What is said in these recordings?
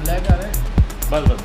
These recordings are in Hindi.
ब्लैक आ रहा है बस बस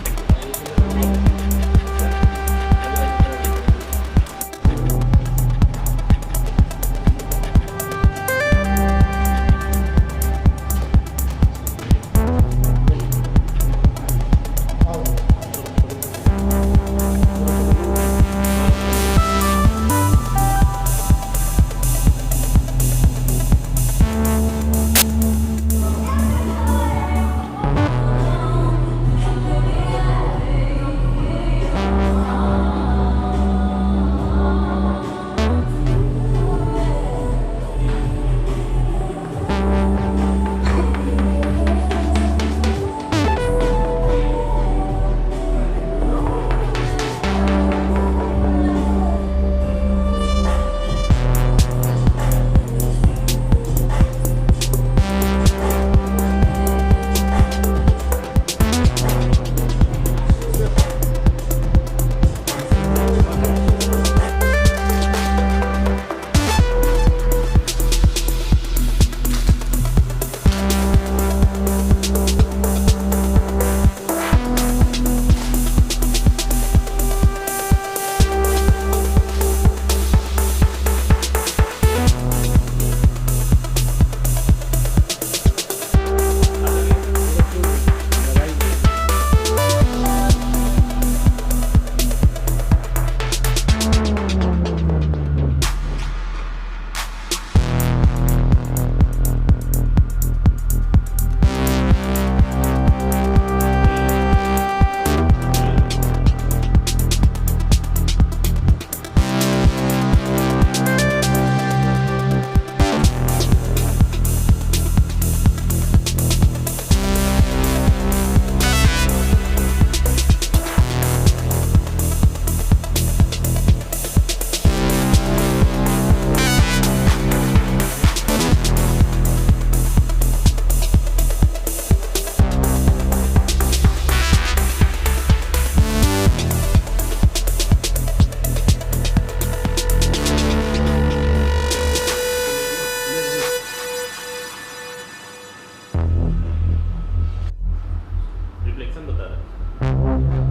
रिफ्लेक्शन बता रहा है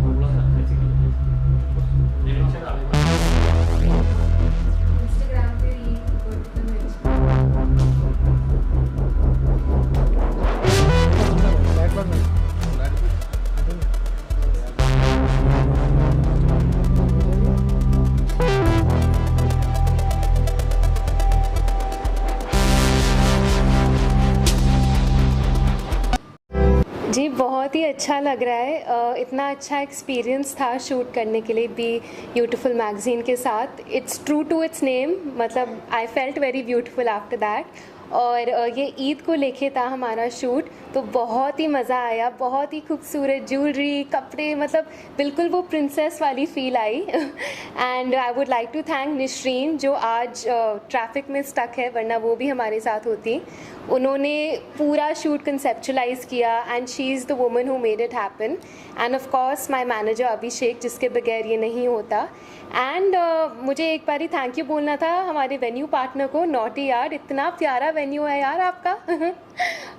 थोड़ा सा रिफ्लेक्शन आ रहा है इंस्टाग्राम पे रील ब्लैक बन गई जी बहुत ही अच्छा लग रहा है। इतना अच्छा एक्सपीरियंस था शूट करने के लिए बी ब्यूटीफुल मैगज़ीन के साथ। It's true to its name, मतलब I felt very beautiful after that. और ये ईद को लेके था हमारा शूट, तो बहुत ही मज़ा आया। बहुत ही खूबसूरत ज्वेलरी, कपड़े, मतलब बिल्कुल वो प्रिंसेस वाली फ़ील आई। And I would like to thank Nishrin जो आज ट्रैफिक में स्टक है, वरना वो भी हमारे साथ होती। उन्होंने पूरा शूट कंसेप्चुलाइज किया and she is the woman who made it happen. And of course my manager Abhishek, जिसके बगैर ये नहीं होता। एंड मुझे एक बारी थैंक यू बोलना था हमारे वेन्यू पार्टनर को, नॉटी यार, इतना प्यारा वेन्यू है यार आपका।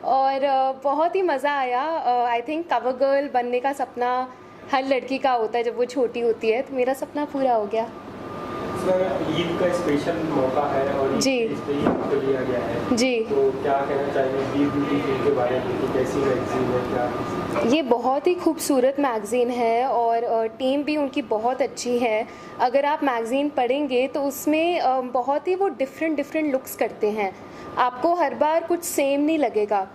और बहुत ही मज़ा आया। आई थिंक कवर गर्ल बनने का सपना हर लड़की का होता है जब वो छोटी होती है, तो मेरा सपना पूरा हो गया। ईद का स्पेशल मौका है और जी। इस पे ईद को लिया गया है जी। तो क्या कहना चाहिए बी ब्यूटी फिल्म के बारे में कि कैसी मैगजीन है, क्या? ये बहुत ही खूबसूरत मैगज़ीन है और टीम भी उनकी बहुत अच्छी है। अगर आप मैगज़ीन पढ़ेंगे तो उसमें बहुत ही वो डिफरेंट लुक्स करते हैं, आपको हर बार कुछ सेम नहीं लगेगा।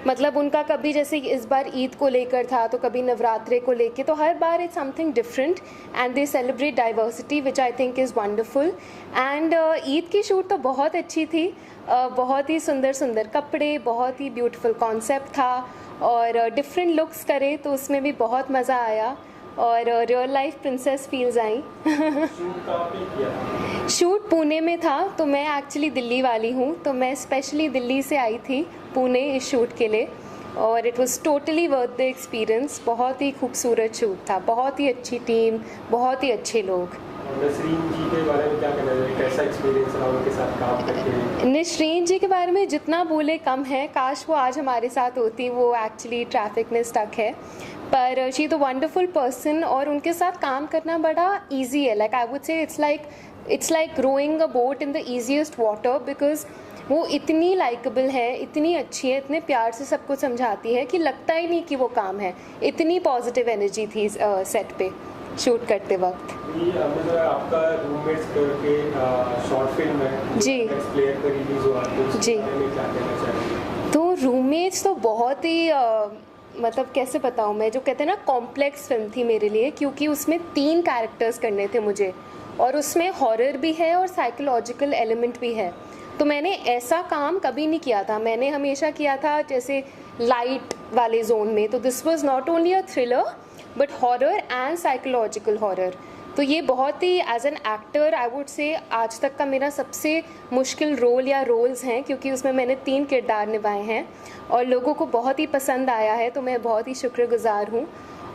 मतलब उनका कभी जैसे इस बार ईद को लेकर था, तो कभी नवरात्रे को लेके, तो हर बार it's something different and they celebrate diversity which I think is wonderful. And Eid की शूट तो बहुत अच्छी थी। बहुत ही सुंदर कपड़े, बहुत ही ब्यूटीफुल कॉन्सेप्ट था और डिफरेंट लुक्स करे, तो उसमें भी बहुत मज़ा आया और real life princess feels I. Shoot कहाँ पे किया? शूट पुणे में था, तो मैं एक्चुअली दिल्ली वाली हूँ, तो मैं स्पेशली दिल्ली से आई थी पुणे इस शूट के लिए। और it was totally worth the experience. बहुत ही खूबसूरत शूट था, बहुत ही अच्छी टीम, बहुत ही अच्छे लोग। नसरीन जी के बारे में क्या कहना है, कैसा एक्सपीरियंस रहा उनके साथ काम करके? नसरीन जी के बारे में जितना बोले कम है, काश वो आज हमारे साथ होती। वो एक्चुअली ट्रैफिक में स्टक है, पर she is a wonderful person और उनके साथ काम करना बड़ा ईजी है। Like I would say it's like rowing a boat in the easiest water, because वो इतनी लाइकेबल है, इतनी अच्छी है, इतने प्यार से सबको समझाती है कि लगता ही नहीं कि वो काम है। इतनी पॉजिटिव एनर्जी थी सेट पे शूट करते वक्त। आपका रूममेट्स करके शॉर्ट फिल्म है जी, नेक्स्ट प्लेयर पर रिलीज हुआ, तो जी, में क्या कहना चाहिए? तो रूममेट्स तो बहुत ही मतलब कैसे बताऊँ मैं, जो कहते हैं ना कॉम्प्लेक्स फिल्म थी मेरे लिए, क्योंकि उसमें 3 कैरेक्टर्स करने थे मुझे, और उसमें हॉरर भी है और साइकोलॉजिकल एलिमेंट भी है। तो मैंने ऐसा काम कभी नहीं किया था, मैंने हमेशा किया था जैसे लाइट वाले जोन में। तो this was not only a thriller but horror and psychological horror. तो ये बहुत ही as an actor I would say आज तक का मेरा सबसे मुश्किल रोल या रोल्स हैं, क्योंकि उसमें मैंने 3 किरदार निभाए हैं और लोगों को बहुत ही पसंद आया है, तो मैं बहुत ही शुक्रगुजार हूँ।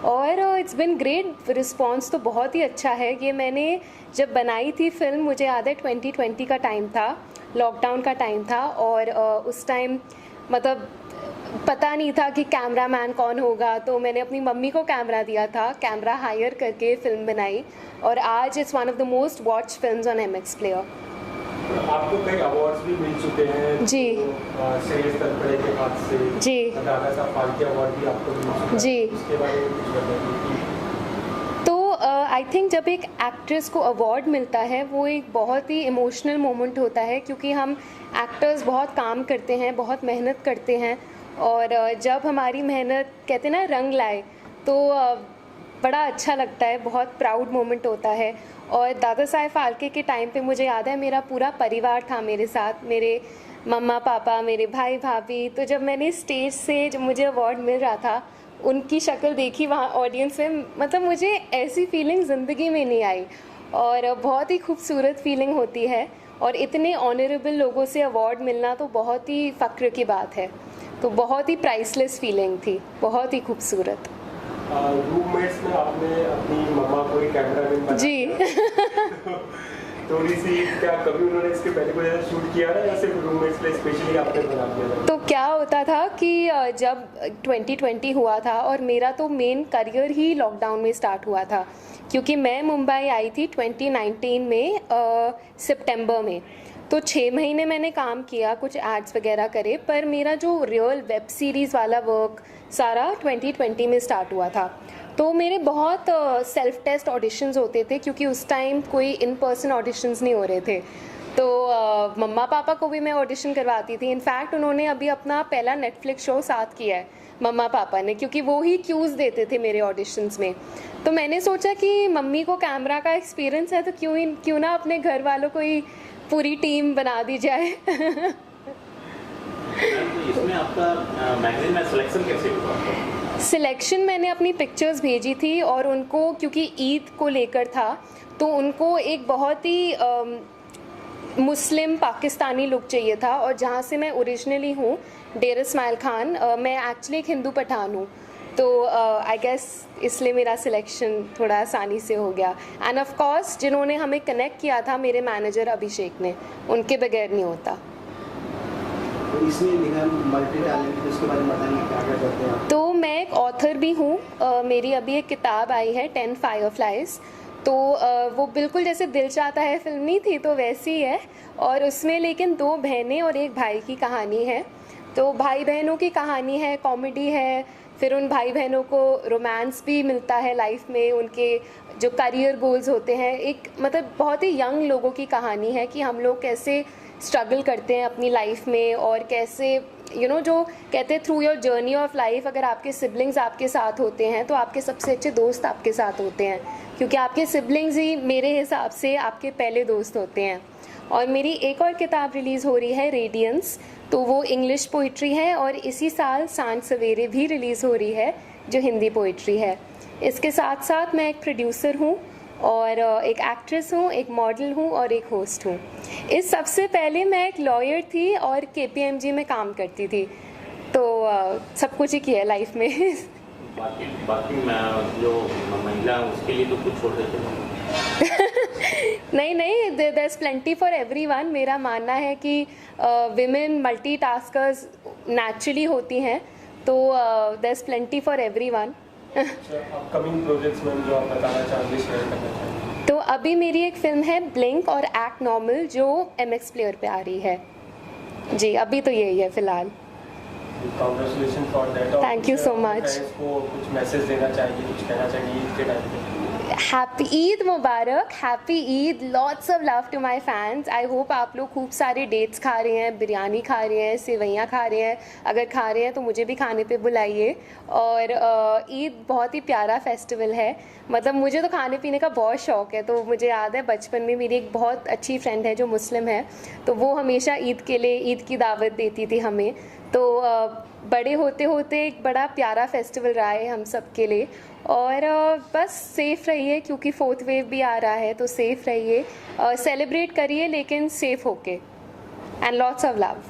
और इट्स बिन ग्रेट, रिस्पॉन्स तो बहुत ही अच्छा है। ये मैंने जब बनाई थी फिल्म, मुझे याद है 2020 का टाइम था, लॉकडाउन का टाइम था, और उस टाइम मतलब पता नहीं था कि कैमरामैन कौन होगा, तो मैंने अपनी मम्मी को कैमरा दिया था, कैमरा हायर करके फिल्म बनाई, और आज it's one of the most watch films on MX player. आपको कई अवार्ड्स भी मिल चुके हैं जी, श्रेयस तलपड़े के हाथ से, जी, दादा साहब फाल्के अवार्ड भी आपको मिल चुका है, जी। उसके बारे में कुछ बताइए। तो आई थिंक जब एक एक्ट्रेस को अवार्ड मिलता है वो एक बहुत ही इमोशनल मोमेंट होता है, क्योंकि हम एक्टर्स बहुत काम करते हैं, बहुत मेहनत करते हैं, और जब हमारी मेहनत कहते हैं ना रंग लाए, तो बड़ा अच्छा लगता है, बहुत प्राउड मोमेंट होता है। और दादा साहेब फाल्के के टाइम पे मुझे याद है मेरा पूरा परिवार था मेरे साथ, मेरे मम्मा पापा, मेरे भाई भाभी। तो जब मैंने स्टेज से जब मुझे अवार्ड मिल रहा था, उनकी शक्ल देखी वहाँ ऑडियंस में, मतलब मुझे ऐसी फीलिंग ज़िंदगी में नहीं आई, और बहुत ही खूबसूरत फीलिंग होती है। और इतने ऑनरेबल लोगों से अवार्ड मिलना तो बहुत ही फ़ख्र की बात है, तो बहुत ही प्राइसलेस फीलिंग थी, बहुत ही खूबसूरत। रूममेट्स में आपने अपनी मम्मा को ही कैमरामैन बनाया जी। थोड़ी सी क्या कभी उन्होंने इसके पहले कोई ऐसा शूट किया था या सिर्फ रूममेट्स के लिए स्पेशली आपने बना दिया था? तो क्या होता था कि जब 2020 हुआ था, और मेरा तो मेन करियर ही लॉकडाउन में स्टार्ट हुआ था, क्योंकि मैं मुंबई आई थी 2019 में सितंबर में। तो 6 महीने मैंने काम किया, कुछ एड्स वगैरह करे, पर मेरा जो रियल वेब सीरीज़ वाला वर्क सारा 2020 में स्टार्ट हुआ था। तो मेरे बहुत सेल्फ टेस्ट ऑडिशंस होते थे, क्योंकि उस टाइम कोई इन पर्सन ऑडिशंस नहीं हो रहे थे। तो मम्मा पापा को भी मैं ऑडिशन करवाती थी। इनफैक्ट उन्होंने अभी अपना पहला नेटफ्लिक्स शो साथ किया है मम्मा पापा ने, क्योंकि वो ही क्यूज़ देते थे मेरे ऑडिशंस में। तो मैंने सोचा कि मम्मी को कैमरा का एक्सपीरियंस है, तो क्यों ना अपने घर वालों को ही पूरी टीम बना दी जाए। तो इसमें आपका मैगजीन में सिलेक्शन कैसे हुआ? सिलेक्शन मैंने अपनी पिक्चर्स भेजी थी, और उनको क्योंकि ईद को लेकर था, तो उनको एक बहुत ही मुस्लिम पाकिस्तानी लुक चाहिए था। और जहाँ से मैं ओरिजिनली हूँ, डेर इस्माइल खान, मैं एक्चुअली एक हिंदू पठान हूँ, तो आई गेस इसलिए मेरा सिलेक्शन थोड़ा आसानी से हो गया। एंड ऑफ कोर्स जिन्होंने हमें कनेक्ट किया था मेरे मैनेजर अभिषेक ने, उनके बगैर नहीं होता। इसमें मल्टी टैलेंट, उसके बारे में बताइए क्या क्या करते हैं आप? तो मैं एक ऑथर भी हूँ, मेरी अभी एक किताब आई है 10 Fireflies। तो वो बिल्कुल जैसे दिल चाहता है फिल्म नहीं थी, तो वैसी ही है, और उसमें लेकिन 2 बहनें और एक भाई की कहानी है। तो भाई बहनों की कहानी है, कॉमेडी है, फिर उन भाई बहनों को रोमांस भी मिलता है लाइफ में, उनके जो करियर गोल्स होते हैं, एक मतलब बहुत ही यंग लोगों की कहानी है कि हम लोग कैसे स्ट्रगल करते हैं अपनी लाइफ में, और कैसे जो कहते हैं through your journey of life, अगर आपके सिबलिंग्स आपके साथ होते हैं तो आपके सबसे अच्छे दोस्त आपके साथ होते हैं, क्योंकि आपके सिबलिंग्स ही मेरे हिसाब से आपके पहले दोस्त होते हैं। और मेरी एक और किताब रिलीज़ हो रही है, रेडियंस, तो वो इंग्लिश पोइट्री है, और इसी साल सांझ सवेरे भी रिलीज़ हो रही है जो हिंदी पोइट्री है। इसके साथ साथ मैं एक प्रोड्यूसर हूँ, और एक एक्ट्रेस हूँ, एक मॉडल हूँ, और एक होस्ट हूँ। इस सबसे पहले मैं एक लॉयर थी और KPMG में काम करती थी। तो सब कुछ ही किया है लाइफ में बाकी बाकी मैं जो महिला है उसके लिए तो कुछ छोड़ देते हैं। नहीं नहीं, there is plenty for everyone. मेरा मानना है कि विमेन मल्टीटास्कर्स नेचुरली होती हैं, तो there is plenty for everyone. Upcoming projects में जो आप बताना चाहेंगे, शेयर करना चाहेंगे? तो अभी मेरी एक फिल्म है ब्लिंक और एक्ट नॉर्मल जो MX प्लेयर पे आ रही है जी। अभी तो यही है फिलहाल। Congratulation for that. Thank you so much. Friends को कुछ मैसेज देना चाहिए, कुछ कहना चाहिए ईद के टाइम पे? हैप्पी ईद मुबारक, happy Eid, lots of love to my fans. I hope आप लोग खूब सारे डेट्स खा रहे हैं, बिरयानी खा रहे हैं, सेवैयाँ खा रहे हैं। अगर खा रहे हैं तो मुझे भी खाने पे बुलाइए। और ईद बहुत ही प्यारा फेस्टिवल है, मतलब मुझे तो खाने पीने का बहुत शौक़ है। तो मुझे याद है बचपन में मेरी एक बहुत अच्छी फ्रेंड है जो मुस्लिम है, तो वो हमेशा ईद के लिए ईद की दावत देती थी हमें। तो बड़े होते होते एक बड़ा प्यारा फेस्टिवल रहा है हम सब के लिए। और बस सेफ़ रहिए क्योंकि 4th वेव भी आ रहा है, तो सेफ़ रहिए, सेलिब्रेट करिए लेकिन सेफ़ होके। And lots of love.